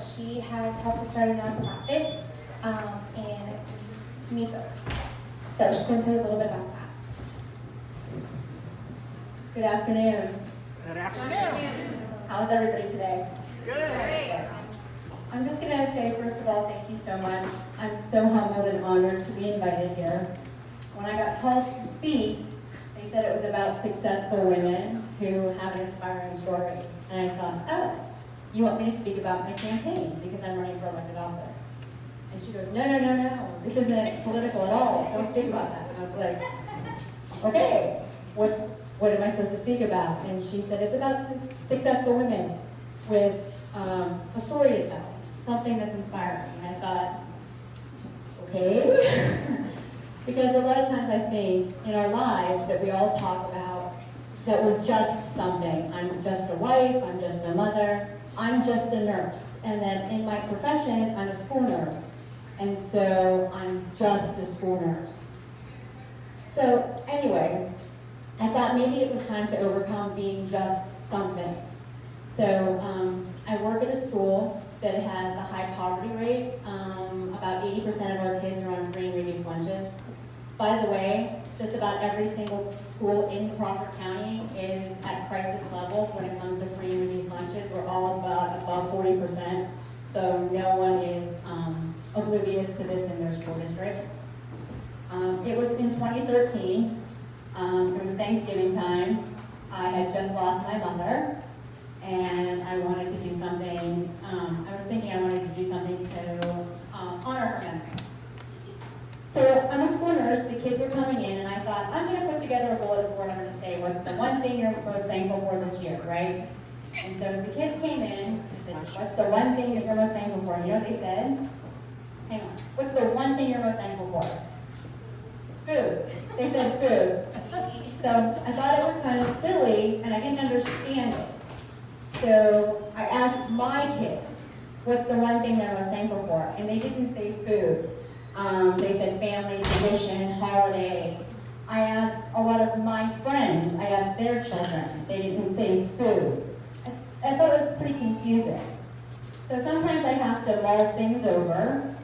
she has helped to start a nonprofit in Meeker. So she's going to tell you a little bit about that. Good afternoon. Good afternoon. How's everybody today? Good. I'm just going to say, first of all, thank you so much. I'm so humbled and honored to be invited here. When I got called to speak, they said it was about successful women who have an inspiring story. And I thought, oh, you want me to speak about my campaign because I'm running for elected office. And she goes, no, this isn't political at all. Don't speak about that. And I was like, okay, what am I supposed to speak about? And she said, it's about successful women with a story to tell, something that's inspiring. And I thought, okay. Because a lot of times I think in our lives that we all talk about that we're just something. I'm just a wife, I'm just a mother, I'm just a nurse. And then in my profession, I'm a school nurse. And so I'm just a school nurse. So anyway, I thought maybe it was time to overcome being just something. So I work at a school that has a high poverty rate. About 80% of our kids are on free and reduced lunches. By the way, just about every single school in Crawford County is at crisis level when it comes to free and reduced lunches. We're all about above 40%, so no one is oblivious to this in their school districts. It was in 2013. It was Thanksgiving time. I had just lost my mother, and I wanted to do something. I was thinking I wanted to do something to honor her memory. So I'm a school nurse, the kids were coming in, and I thought, I'm going to put together a bulletin board. I'm going to say, what's the one thing you're most thankful for this year, right? And so as the kids came in, I said, what's the one thing that you're most thankful for? And you know what they said? Hang on. What's the one thing you're most thankful for? Food. They said food. So I thought it was kind of silly, and I didn't understand it. So I asked my kids, what's the one thing they're most thankful for? And they didn't say food. They said family, tradition, holiday. I asked a lot of my friends, I asked their children. They didn't say food. I thought it was pretty confusing. So sometimes I have to mull things over.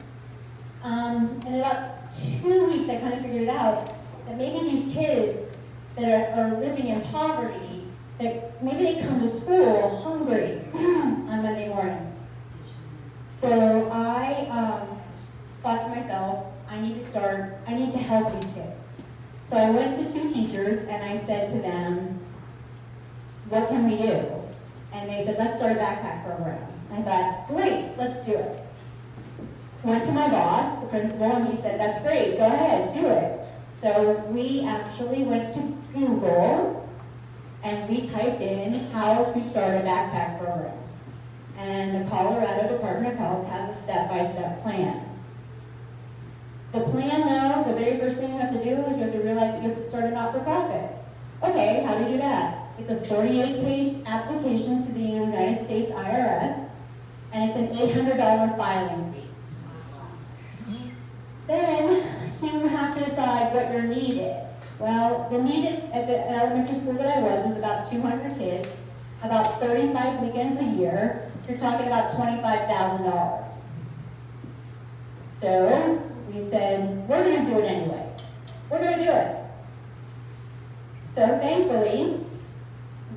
In about 2 weeks, I kind of figured it out that maybe these kids that are living in poverty, that maybe they come to school hungry on Monday mornings. So I thought to myself, I need to help these kids. So I went to two teachers and I said to them, what can we do? And they said, let's start a backpack program. I thought, great, let's do it. Went to my boss, the principal, and he said, that's great, go ahead, do it. So we actually went to Google and we typed in how to start a backpack program. And the Colorado Department of Health has a step-by-step plan. The plan, though, the very first thing you have to do is you have to realize that you have to start a not-for-profit. Okay, how do you do that? It's a 48-page application to the United States IRS, and it's an $800 filing fee. Then you have to decide what your need is. Well, the need at the elementary school that I was about 200 kids, about 35 weekends a year. You're talking about $25,000. So we said, we're going to do it anyway. We're going to do it. So thankfully,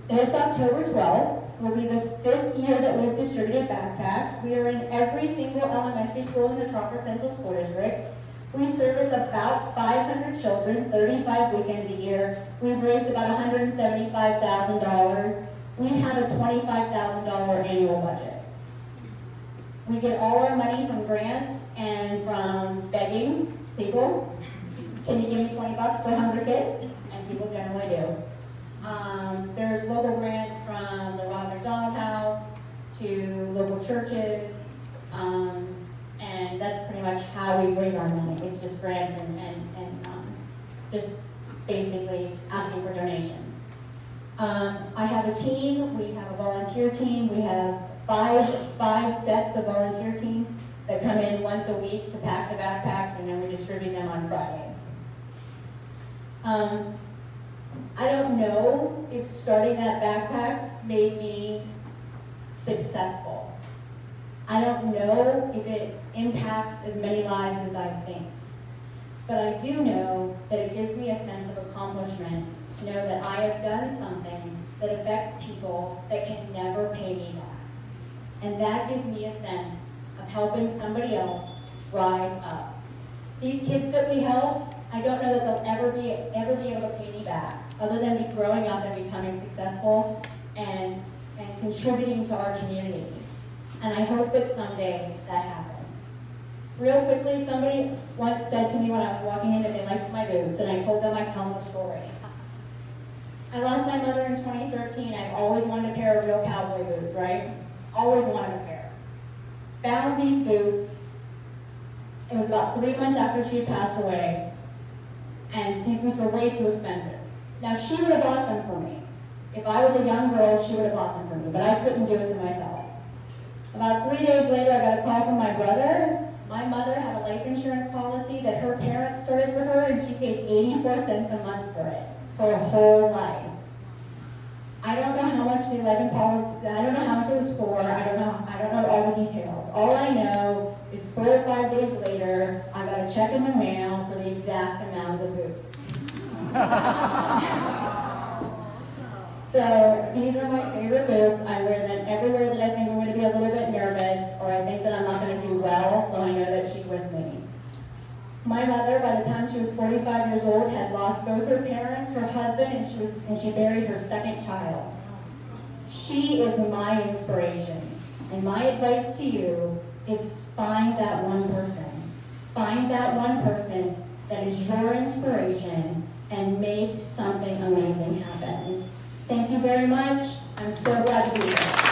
this October 12th will be the 5th year that we've distributed backpacks. We are in every single elementary school in the Crawford Central School District. We service about 500 children, 35 weekends a year. We've raised about $175,000. We have a $25,000 annual budget. We get all our money from grants and from begging people. Can you give me 20 bucks for 100 kids? And people generally do. There's local grants from the Ronald McDonald House to local churches. And that's pretty much how we raise our money. It's just grants and just basically asking for donations. I have a team. We have a volunteer team. We have five sets of volunteer teams that come in once a week to pack the backpacks, and then we distribute them on Fridays. I don't know if starting that backpack made me successful. I don't know if it impacts as many lives as I think. But I do know that it gives me a sense of accomplishment to know that I have done something that affects people that can never pay me back. And that gives me a sense of helping somebody else rise up. These kids that we help, I don't know that they'll ever be able to pay me back, other than me growing up and becoming successful and contributing to our community. And I hope that someday that happens. Real quickly, somebody once said to me when I was walking in that they liked my boots, and I told them I'd tell them a story. I lost my mother in 2013. I've always wanted a pair of real cowboy boots, right? Always wanted a pair. Found these boots. It was about 3 months after she had passed away, and these boots were way too expensive. Now, she would have bought them for me. If I was a young girl, she would have bought them for me, but I couldn't do it to myself. About 3 days later, I got a call from my brother. My mother had a life insurance policy that her parents started for her, and she paid 84 cents a month for it, her whole life. I don't know how much the 11 policy, I don't know how much it was for, I don't know all the details. All I know is 4 or 5 days later, I got a check in the mail for the exact amount of boots. So these are my favorite boots. I wear them everywhere that I think I'm going to be a little bit nervous, or I think that I'm not going to do well, so I know that she's with me. My mother, by the time she was 45 years old, had lost both her parents, her husband, and she buried her second child. She is my inspiration. And my advice to you is find that one person. Find that one person that is your inspiration and make something amazing happen. Thank you very much. I'm so glad to be here.